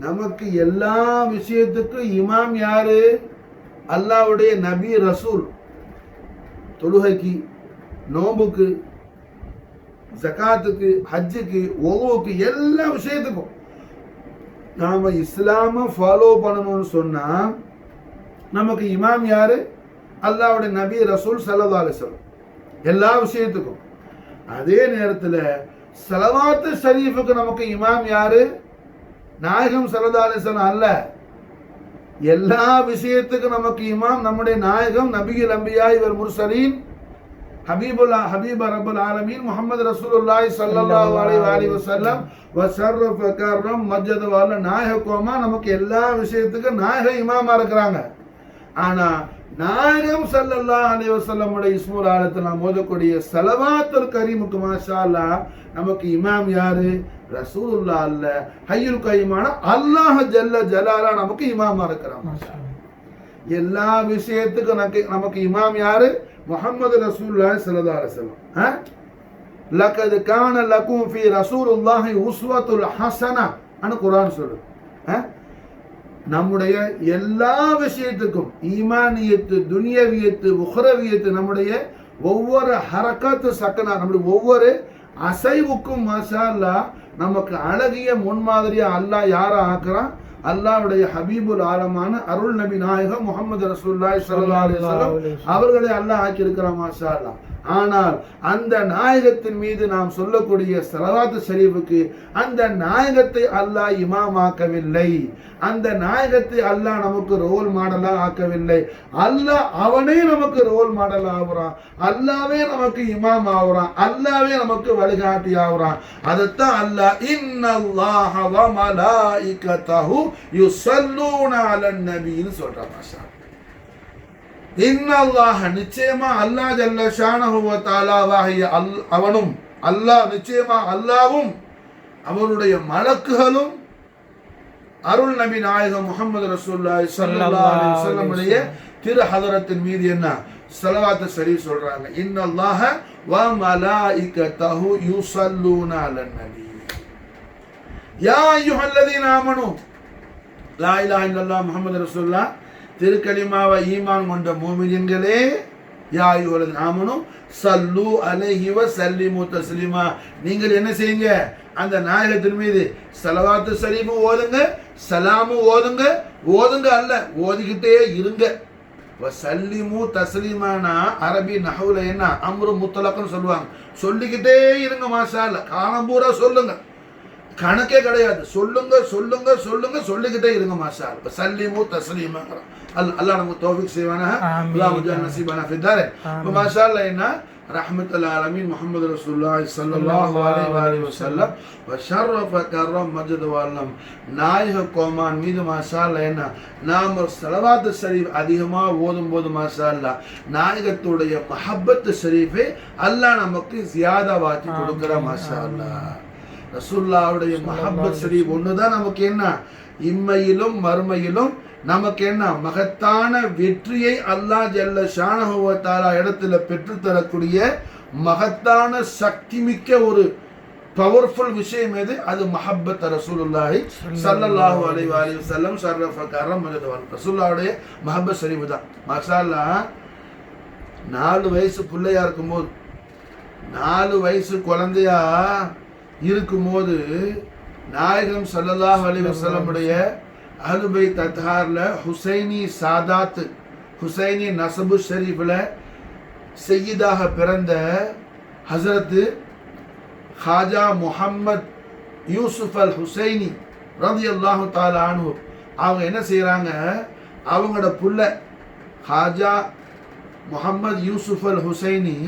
நமக்கு எல்லா விஷயத்துக்கும் இமாம் யாரு? அல்லாஹ்வுடைய நபி ரசூல். தொழுகைக்கு, நோம்புக்கு, ஜகாத்துக்கு, ஹஜ்ஜுக்கு, ஒவ்வொருக்கு எல்லா விஷயத்துக்கும் நாம இஸ்லாமை ஃபாலோ பண்ணணும்னு சொன்னா நமக்கு இமாம் யாரு? அல்லாஹ்வுடைய நபி ரசூல் ஸல்லல்லாஹு அலைஹி வஸல்லம் எல்லா விஷயத்துக்கும். அதே நேரத்தில் ஸலவாத்து ஷரீஃபுக்கு நமக்கு இமாம் யாரு? நாயகம் ஸல்லல்லாஹு அலைஹி வஸல்லம் அல்ல. எல்லா விஷயத்துக்கும் நமக்கு இமாம் நம்முடைய நாயகம் நபியுல் அன்பியா வல் முர்சலீன் ஹபீப ரப்பல் ஆலமீன் முஹம்மது ரசூலுல்லாஹி ஸல்லல்லாஹு அலைஹி வஸல்லம் வ ஷர்ரஃப கர்ரம் மஜ்ஜத வல்ல நாயகமா நமக்கு எல்லா விஷயத்துக்கும் நாயக இமாமா இருக்கிறாங்க. ஆனா நாயகம் ஸல்லல்லாஹு அலைஹி வஸல்லம் உடைய இஸ்முல் ஆலத்தில் நாம் ஓதக்கூடிய ஸலவாத்துல் கரீமுக்கு மாஷா அல்லாஹ் நமக்கு இமாம் யாரு? ரசூலுல்லாஹ் அல்ல, ஹய்யுல் கய்யூமான அல்லாஹ் ஜல்ல ஜலாலா நமக்கு இமாமா இருக்கிறாங்க. எல்லா விஷயத்துக்கும் நமக்கு இமாம் யாரு? முஹம்மது ரசூலுல்லாஹி ஸல்லல்லாஹு அலைஹி வஸல்லம். லகத் கான லகும் ஃபீ ரசூலுல்லாஹி உஸ்வத்துல் ஹஸனா அன்னு குர்ஆன் சொல்லுது. நம்முடைய எல்லா விஷயத்துக்கும் ஈமானியத்து, துனியவியத்து, உஹ்ரவியத்து, நம்முடைய ஒவ்வொரு ஹரக்கத்து சக்கனா, நம்முடைய ஒவ்வொரு அசைவுக்கும் மாஷா அல்லாஹ் நமக்கு அழகிய முன்மாதிரியா அல்லாஹ் யாரை ஆக்குறான்? அல்லாஹ்வுடைய ஹபீபுல் ஆலமான அருள் நபி நாயகம் முஹம்மது ரசூலுல்லாஹி ஸல்லல்லாஹு அலைஹி வஸல்லம் அவர்களை அல்லாஹ் ஆக்கி இருக்கிறான் மாஷா அல்லாஹ். ஆனால் அந்த நாயகத்தின் மீது நாம் சொல்லக்கூடிய ஸலவாத்து ஷரீஃபுக்கு அந்த நாயகத்தை அல்லாஹ் இமாமாக்கவில்லை. அந்த நாயகத்தை அல்லாஹ் நமக்கு ரோல் மாடலா ஆக்கவில்லை. அல்லாஹ் அவனே நமக்கு ரோல் மாடல் ஆகுறான். அல்லாவே நமக்கு இமாம் ஆகுறான். அல்லாவே நமக்கு வழிகாட்டி ஆகுறான். அதைத்தான் அல்லாஹ் இன்னல்லாஹ வ மலாயிகத்தஹு யுஸல்லூன அலன் நபின்னு சொல்றான். மாஷா இன்னல்லாஹ நிச்சயமா அல்லாஹ் ஜல்ல ஷானஹு வ தஆலாவாகிய அவனும் அல்லாஹ் நிச்சயமா அல்லாவும் அவனுடைய மலக்குகளும் அருள் நபி நாயகம் முஹம்மது ரசூலுல்லாஹி ஸல்லல்லாஹு அலைஹி வஸல்லம் உடைய திரு ஹதரத்தின் மீது என்ன ஸலவாத்து ஷரீஃப் சொல்றாங்க. இன்னல்லாஹ வ மலாயிகத்தஹு யுஸல்லூன அலன் நபி யா அய்யுஹல்லதீன ஆமனூ லா இலாஹா இல்லல்லாஹ் முஹம்மது ரசூலுல்லாஹ் திருக்கலிமாவை ஈமான் கொண்ட மூமின்களே, யா அய்யுஹல்லதீன ஆமனூ ஸல்லு அலைஹி வ ஸல்லிமு தஸ்லீமா, நீங்கள் என்ன செய்யுங்க? அந்த நாயகத்தின் மீது ஸலவாத்து ஷரீஃபு ஓதுங்க, சலாமு ஓதுங்க. ஓதுங்க அல்ல, ஓதிக்கிட்டே இருங்க. வ ஸல்லிமு தஸ்லீமானா அரபி நஹ்வுல என்ன அம்ரு முத்தலக்னு சொல்லுவாங்க. சொல்லிக்கிட்டே இருங்க மாஷா அல்லாஹ். காலம் பூரா சொல்லுங்க, கணக்கே கிடையாது. சொல்லுங்க சொல்லுங்க சொல்லுங்க, சொல்லிக்கிட்டே இருங்க மாஷா அல்லாஹ். ஸல்லிமு தஸ்லீமா. அல்லாஹ் நமக்கு தௌஃபீக் செய்வானா. அல்லாஹ் முஜால் நஸீபானா ஃபித்தாரே. மாஷா அல்லாஹ் என்ன ரஹ்மத்துல் ஆலமீன் முஹம்மது ரசூலுல்லாஹி ஸல்லல்லாஹு அலைஹி வஸல்லம் வ ஷர்ரஃப கர்ரம் மஜ்த வல்லம் நாயக கோமான் மீது மாஷா அல்லாஹ் என்ன நாம் ஸலவாத்து ஷரீஃப் அதிகமா ஓதும்போது மாஷா அல்லாஹ் நாயகத்துடைய மஹப்பத் ஷரீஃபை அல்லாஹ் நமக்கு ஜியாதாவாக்கி கொடுக்கிற மாஷா அல்லாஹ். ரசூலுல்லாஹ்வுடைய மஹப்பத் ஷரீஃப் ஒண்ணுதான் நமக்கு என்ன இம்மையிலும் மறுமையிலும் நமக்கு என்ன மகத்தான வெற்றியை அல்லாஹ் ஜல்ல ஷானஹு வ தஆலா இடத்துல பெற்று தரக்கூடிய மகத்தான சக்தி மிக்க ஒரு பவர்ஃபுல் விஷயம் எது? அது மஹப்பத் ரசூலுல்லாஹி ஸல்லல்லாஹு அலைஹி வஸல்லம் ஷர்ரஃப கர்ரம் மஜ்த வல்லம் ரசூலுல்லாஹ்வுடைய மஹப்பத் ஷரீஃப் தான். மாஷா அல்லாஹ் 4 வயசு பிள்ளையா இருக்கும்போது, 4 வயசு குழந்தையா இருக்கும்போது நாயகம் ஸல்லல்லாஹு அலைஹி வஸல்லம் உடைய அஹ்லுபைத் அத்ஹார்ல ஹுசைனி சாதாத் ஹுசைனி நசபு ஷரீஃப்ல சையீதாக பிறந்த ஹஸரத் ஹாஜா முஹம்மத் யூசுஃப் அல் ஹுசைனி ரலியல்லாஹு தஆலா அன்ஹு அவங்க என்ன செய்றாங்க? அவங்களோட புள்ள ஹாஜா முஹம்மத் யூசுஃப் அல் ஹுசைனி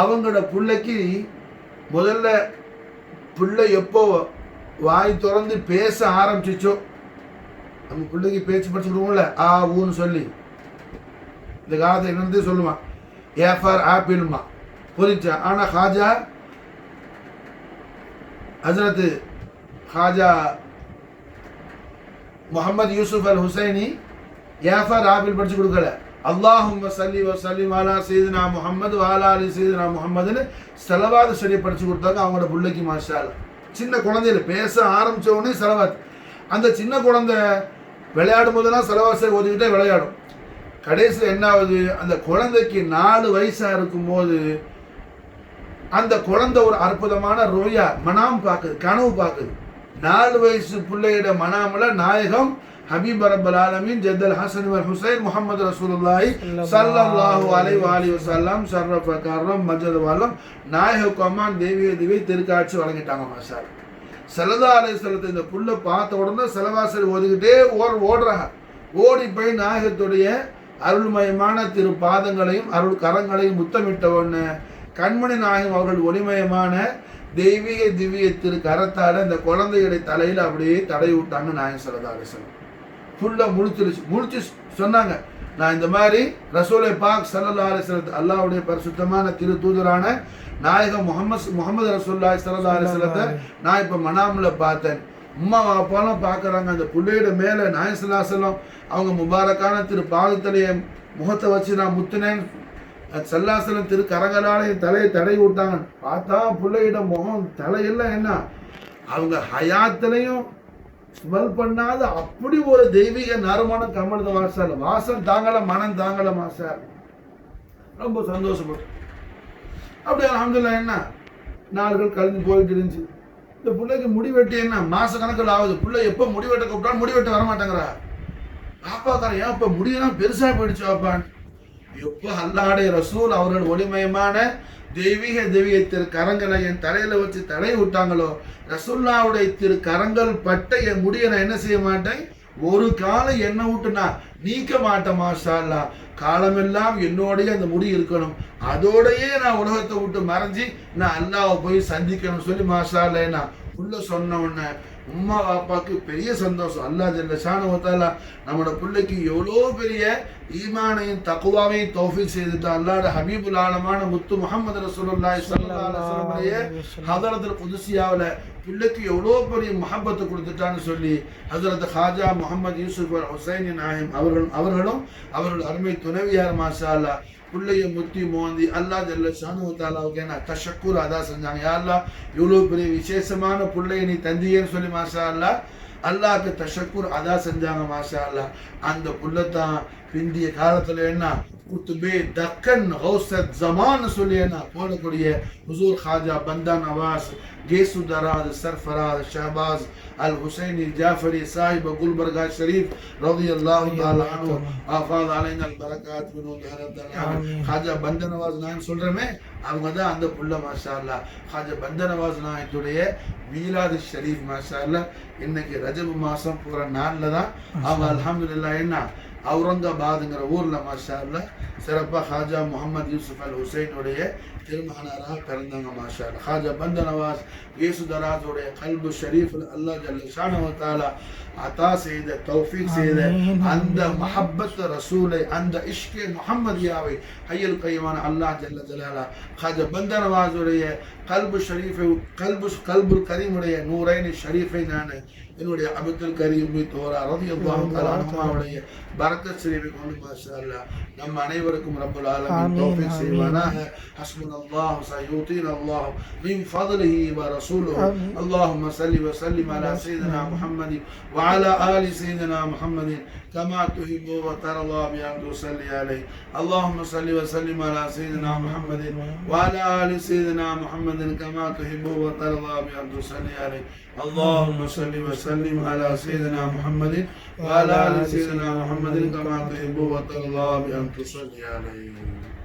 அவங்களோட புள்ளைக்கு முதல்ல பிள்ளை எப்போ வாய் திறந்து பேச ஆரம்பிச்சிச்சோ, நம்ம பிள்ளைக்கு பேச்சு படிச்சுடுவோம்ல ஆ ஊன்னு சொல்லி, இந்த காலத்தை என்னது சொல்லுவான் ஏ ஃபார் ஆப்பிள்மா, புரிஞ்சா? ஆனால் ஹாஜா ஹஜரத் ஹாஜா முஹம்மது யூசுஃப் அல் ஹுசைனி ஏ ஃபார் ஆப்பிள் படிச்சு கொடுக்கல. அல்லாஹும்ம ஸல்லி வ ஸல்லிம் அலா சய்யிதினா முஹம்மது வ அலா அலி சய்யிதினா முஹம்மதுன்னு ஸலவாத் ஷரீஃப் படிச்சு கொடுத்தாங்க அவங்களோட பிள்ளைக்கு மாஷா அல்லாஹ். சின்ன குழந்தையில பேச ஆரம்பிச்ச உடனே ஸலவாத். அந்த சின்ன குழந்தை விளையாடும் போதெல்லாம் ஸலவாத் ஓதிக்கிட்டே விளையாடும். கடைசியில் என்ன ஆகுது? அந்த குழந்தைக்கு 4 வயசாக இருக்கும்போது அந்த குழந்தை ஒரு அற்புதமான ரோயா மனாம் பார்க்குது, கனவு பார்க்குது. 4 வயசு பிள்ளையோட மனாமில் நாயகம் ஹபீப் ரப்பல் ஆலமீன் ஜத்தல் ஹசன் வல் ஹுசைன் முஹம்மது ரசூலுல்லாஹி ஸல்லல்லாஹு அலைஹி வஸல்லம் ஷர்ரஃப கர்ரம் மஜ்ஜத வல்லம் நாயக கொமான் தேவிய திவை திருக்காட்சி வழங்கிட்டாங்க மாஷா. ஸல்லல்லாஹு அலைஹி வஸல்லம் இந்த புல்லை பார்த்த உடனே செலவாசல் ஓதிக்கிட்டே ஓடுறாங்க. ஓடி போய் நாயகத்துடைய அருள்மயமான திரு பாதங்களையும் அருள் கரங்களையும் முத்தமிட்டவொன்னு கண்மணி நாயகம் அவர்கள் ஒளிமயமான தெய்வீக திவ்ய திரு கரத்தால் இந்த குழந்தைகளை தலையில் அப்படியே தடவி விட்டாங்க. நாயகம் ஸல்லல்லாஹு அலைஹி வஸல்லம் ஃபுல்லாக முழிச்சு சொன்னாங்க, நான் இந்த மாதிரி ரசூலை பாக் ஸல்லல்லாஹு அலைஹி வஸல்லம் அல்லாஹ்வுடைய பரிசுத்தமான திரு தூதரான நாயகம் முகமது ரசூலுல்லாஹி ஸல்லல்லாஹு அலைஹி வஸல்லத்தை நான் இப்போ மனாமில் பார்த்தேன். உம்மா அப்பாலாம் பார்க்குறாங்க. அந்த பிள்ளையோட மேலே நாயகம் ஸல்லல்லாஹு அலைஹி வஸல்லம் அவங்க முபாரக்கான திரு பாதத்திலேயே முகத்தை வச்சு நான் முத்துனேன். ஸல்லல்லாஹு அலைஹி வஸல்லம் திரு கரங்களாலே தலையை தடவி விட்டாங்க. பார்த்தா பிள்ளையிட முகம் தலையெல்லாம் என்ன அவங்க ஹயாத்திலையும் ஸ்மெல் பண்ணாத அப்படி ஒரு தெய்வீக நறுமண கமழ்ந்த மாசார். வாசம் தாங்கல, மனம் தாங்கல மாசார். ரொம்ப சந்தோஷப்பட்டு அப்படி அல்ஹம்துலில்லாஹ். என்ன நாள்கள் கழிஞ்சு போயிட்டு இருந்துச்சு. இந்த பிள்ளைக்கு முடிவெட்டி என்ன மாச கணக்கில் ஆகுது. பிள்ளை எப்போ முடிவெட்ட கூப்பிட்டாலும் முடிவெட்ட வரமாட்டேங்கிறா. பாப்பாக்காரன் ஏன் இப்போ முடியெல்லாம் பெருசாக போயிடுச்சு பாப்பான். எப்போ அல்லாஹ்வுடைய ரசூல் அவர்கள் ஒளிமயமான தெய்வீக திரு கரங்களை என் தலையில வச்சு தடவி விட்டாங்களோ, ரசூலுல்லாஹ்வுடைய திரு கரங்கள் பட்ட என் முடியை நான் என்ன செய்ய மாட்டேன், ஒரு காலம் என்ன விட்டு நான் நீக்க மாட்டேன் மாஷா அல்லாஹ். காலமெல்லாம் என்னோடய அந்த முடி இருக்கணும், அதோடையே நான் உலகத்தை விட்டு மறைஞ்சி நான் அல்லாஹ்வை போய் சந்திக்கணும் சொல்லி மாஷா அல்லாஹ் நான் உள்ள சொன்ன உடனே உம்மா பாப்பாவுக்கு பெரிய சந்தோஷம். அல்லாஹ் ஜல்ல ஷானஹு வ தஆலா நம்மளோட பிள்ளைக்கு எவ்வளோ பெரிய ஈமானையும் தக்குவாவையும் தௌஃபீக் செய்துட்டான். அல்லாஹ்வுடைய ஹபீபுல் ஆலமான முத்து முஹம்மது ரசூலுல்லாஹி ஸல்லல்லாஹு அலைஹி வஸல்லம் ஹதரத்துல் குதுஸியாவுல பிள்ளைக்கு எவ்வளோ பெரிய முஹப்பத்தை கொடுத்துட்டான்னு சொல்லி ஹஜரத் ஹாஜா முஹம்மது யூசுப் அல் ஹுசைனி நாயம் அவர்களும் அவர்கள் அருமை துணைவியார் மாஷா அல்லாஹ் பிள்ளைய முத்தி மோந்தி அல்லாஹ் ஜல்ல ஷானஹு வ தஆலாவுக்கு என்ன தஷக்குர் அதா செஞ்சாங்க. யா அல்லாஹ் இவ்வளோ பெரிய விசேஷமான பிள்ளைய நீ தந்தியன்னு சொல்லி மாஷா அல்லாஹ் அல்லாஹ்க்கு தஷக்குர் அதா செஞ்சாங்க மாஷா அல்லாஹ். அந்த புள்ளத்தான் பிந்திய காலத்தில் என்ன குத்துபே தக்கன் ஹௌசத் ஜமான் சொல்லி என்ன போடக்கூடிய ஹுசூர் ஹாஜா பந்தா நவாஸ் கேசு தராத் சர்ஃபராத் ஷஹபாஸ் அல் ஹுசைனி ஜாஃபரி சாஹிப் குல்பர்கா ஷரீஃப் ரலியல்லாஹு தஆலா அன்ஹு ஆஃபாத் அலைனா அல் பரக்காத் மின் ஹாஜா பந்தா நவாஸ் நான் சொல்றேமே அவங்க தான் அந்த புள்ள மாஷா அல்லாஹ். ஹாஜா பந்தா நவாஸ் நாயத்துடைய மீலாது ஷரீஃப் மாஷா அல்லாஹ். இன்னைக்கு ரஜப் மாதம் பூரா நாளில் தான் அவங்க அல்ஹம்துலில்லாஹ் என்ன அவுரங்காபாத்ங்கிற ஊரில் மாஷா அல்லாஹ் சிறப்பாக ஹாஜா முகமது யூசுப் அல் ஹுசைனுடைய திருமகனாராக பிறந்தாங்க மாஷா அல்லாஹ். ஹாஜா பந்த நவாஸ் இயேசு தராஜுடைய கல்பு ஷரீஃபில் அல்லாஹ் ஜல்ல ஷானஹு வ தஆலா அத்தா செய்த தௌஃபீக் செய்த அந்த மஹப்பத் ரசூலை அந்த இஷ்கே முஹம்மதியாவை ஹய்யுல் கய்யூமான அல்லாஹ் ஜல்ல ஜலாலா ஹாஜா பந்த நவாஸுடைய கல்பு ஷரீஃபை கல்புல் கரீமுடைய நூரைனி ஷரீஃபை நான் என்னுடைய அப்துல் கரீம் தோரா ரலியல்லாஹு தஆலா அன்ஹுவுடைய பரக்கத் ஷரீஃபை கொண்டு மாஷா அல்லாஹ் நம் அனைவருக்கும் ரப்பல் ஆலமீன் தௌஃபீக் செய்வானாக. ஹஸ்புனல்லாஹு சயூதீனல்லாஹு மின் ஃபضலிஹி வ ரசூலுஹு. அல்லாஹும்ம ஸல்லி வ ஸல்லிம் அலா சய்யிதினா முஹம்மதின் வ அலா ஆலி சய்யிதினா முஹம்மதின் كما تحب وترضى بأن تصلي عليه. اللهم صل وسلم على سيدنا محمد وعلى آل سيدنا محمد كما تحب وترضى بأن تصلي عليه. اللهم صل وسلم على سيدنا محمد وعلى آل سيدنا محمد كما تحب وترضى بأن تصلي عليه.